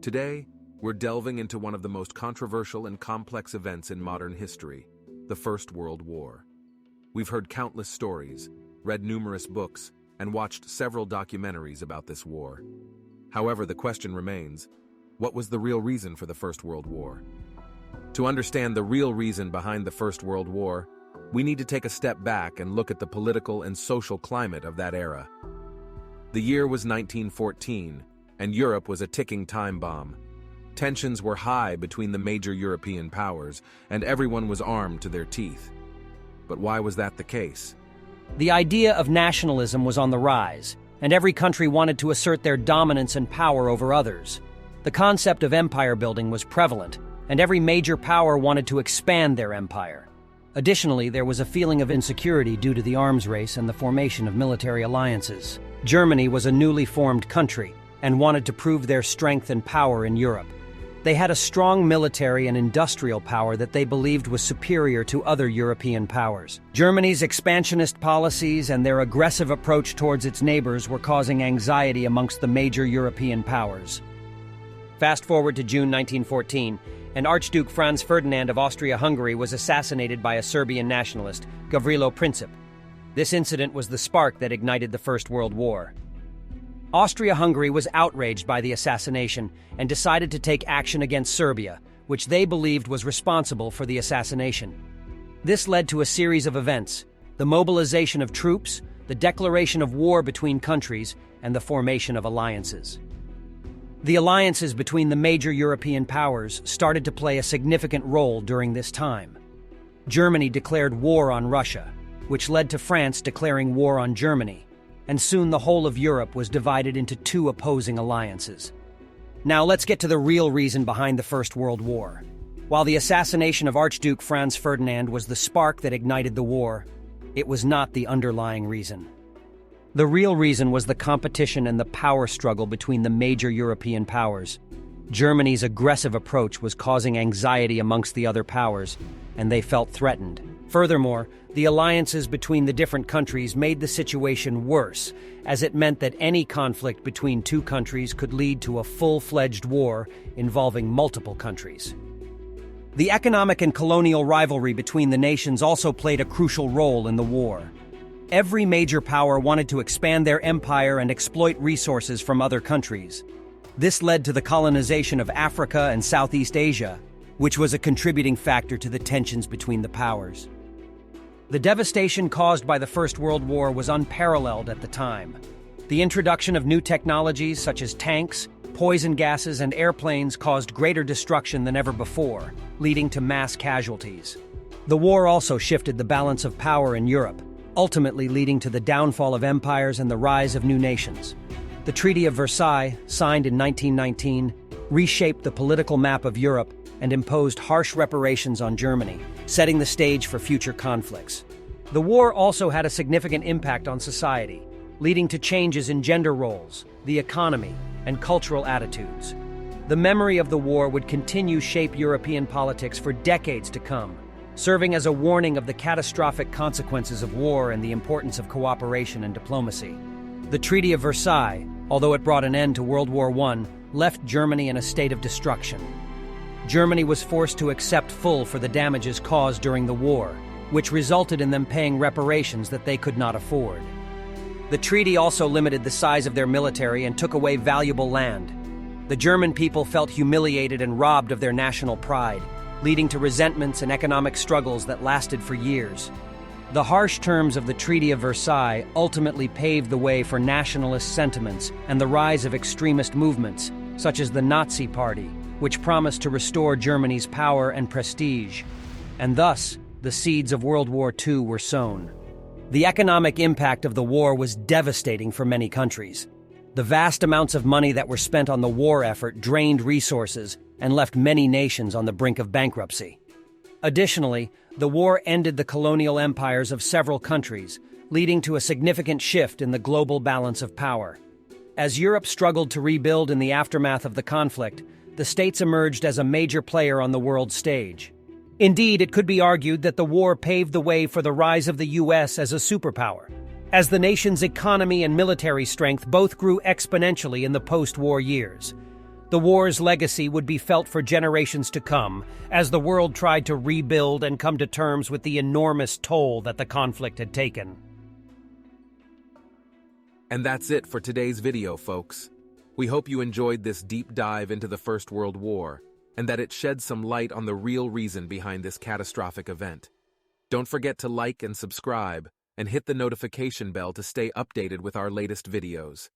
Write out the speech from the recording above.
Today, we're delving into one of the most controversial and complex events in modern history, the First World War. We've heard countless stories, read numerous books, and watched several documentaries about this war. However, the question remains, what was the real reason for the First World War? To understand the real reason behind the First World War, we need to take a step back and look at the political and social climate of that era. The year was 1914, and Europe was a ticking time bomb. Tensions were high between the major European powers, and everyone was armed to their teeth. But why was that the case? The idea of nationalism was on the rise, and every country wanted to assert their dominance and power over others. The concept of empire building was prevalent, and every major power wanted to expand their empire. Additionally, there was a feeling of insecurity due to the arms race and the formation of military alliances. Germany was a newly formed country and wanted to prove their strength and power in Europe. They had a strong military and industrial power that they believed was superior to other European powers. Germany's expansionist policies and their aggressive approach towards its neighbors were causing anxiety amongst the major European powers. Fast forward to June 1914, and Archduke Franz Ferdinand of Austria-Hungary was assassinated by a Serbian nationalist, Gavrilo Princip. This incident was the spark that ignited the First World War. Austria-Hungary was outraged by the assassination and decided to take action against Serbia, which they believed was responsible for the assassination. This led to a series of events: the mobilization of troops, the declaration of war between countries, and the formation of alliances. The alliances between the major European powers started to play a significant role during this time. Germany declared war on Russia, which led to France declaring war on Germany, and soon the whole of Europe was divided into two opposing alliances. Now let's get to the real reason behind the First World War. While the assassination of Archduke Franz Ferdinand was the spark that ignited the war, it was not the underlying reason. The real reason was the competition and the power struggle between the major European powers. Germany's aggressive approach was causing anxiety amongst the other powers, and they felt threatened. Furthermore, the alliances between the different countries made the situation worse, as it meant that any conflict between two countries could lead to a full-fledged war involving multiple countries. The economic and colonial rivalry between the nations also played a crucial role in the war. Every major power wanted to expand their empire and exploit resources from other countries. This led to the colonization of Africa and Southeast Asia, which was a contributing factor to the tensions between the powers. The devastation caused by the First World War was unparalleled at the time. The introduction of new technologies such as tanks, poison gases, and airplanes caused greater destruction than ever before, leading to mass casualties. The war also shifted the balance of power in Europe, ultimately leading to the downfall of empires and the rise of new nations. The Treaty of Versailles, signed in 1919, reshaped the political map of Europe and imposed harsh reparations on Germany, setting the stage for future conflicts. The war also had a significant impact on society, leading to changes in gender roles, the economy, and cultural attitudes. The memory of the war would continue to shape European politics for decades to come, serving as a warning of the catastrophic consequences of war and the importance of cooperation and diplomacy. The Treaty of Versailles, although it brought an end to World War I, left Germany in a state of destruction. Germany was forced to accept for the damages caused during the war, which resulted in them paying reparations that they could not afford. The treaty also limited the size of their military and took away valuable land. The German people felt humiliated and robbed of their national pride, leading to resentments and economic struggles that lasted for years. The harsh terms of the Treaty of Versailles ultimately paved the way for nationalist sentiments and the rise of extremist movements, such as the Nazi Party, which promised to restore Germany's power and prestige. And thus, the seeds of World War II were sown. The economic impact of the war was devastating for many countries. The vast amounts of money that were spent on the war effort drained resources and left many nations on the brink of bankruptcy. Additionally, the war ended the colonial empires of several countries, leading to a significant shift in the global balance of power. As Europe struggled to rebuild in the aftermath of the conflict, the states emerged as a major player on the world stage. Indeed, it could be argued that the war paved the way for the rise of the U.S. as a superpower, as the nation's economy and military strength both grew exponentially in the post-war years. The war's legacy would be felt for generations to come, as the world tried to rebuild and come to terms with the enormous toll that the conflict had taken. And that's it for today's video, folks. We hope you enjoyed this deep dive into the First World War, and that it sheds some light on the real reason behind this catastrophic event. Don't forget to like and subscribe, and hit the notification bell to stay updated with our latest videos.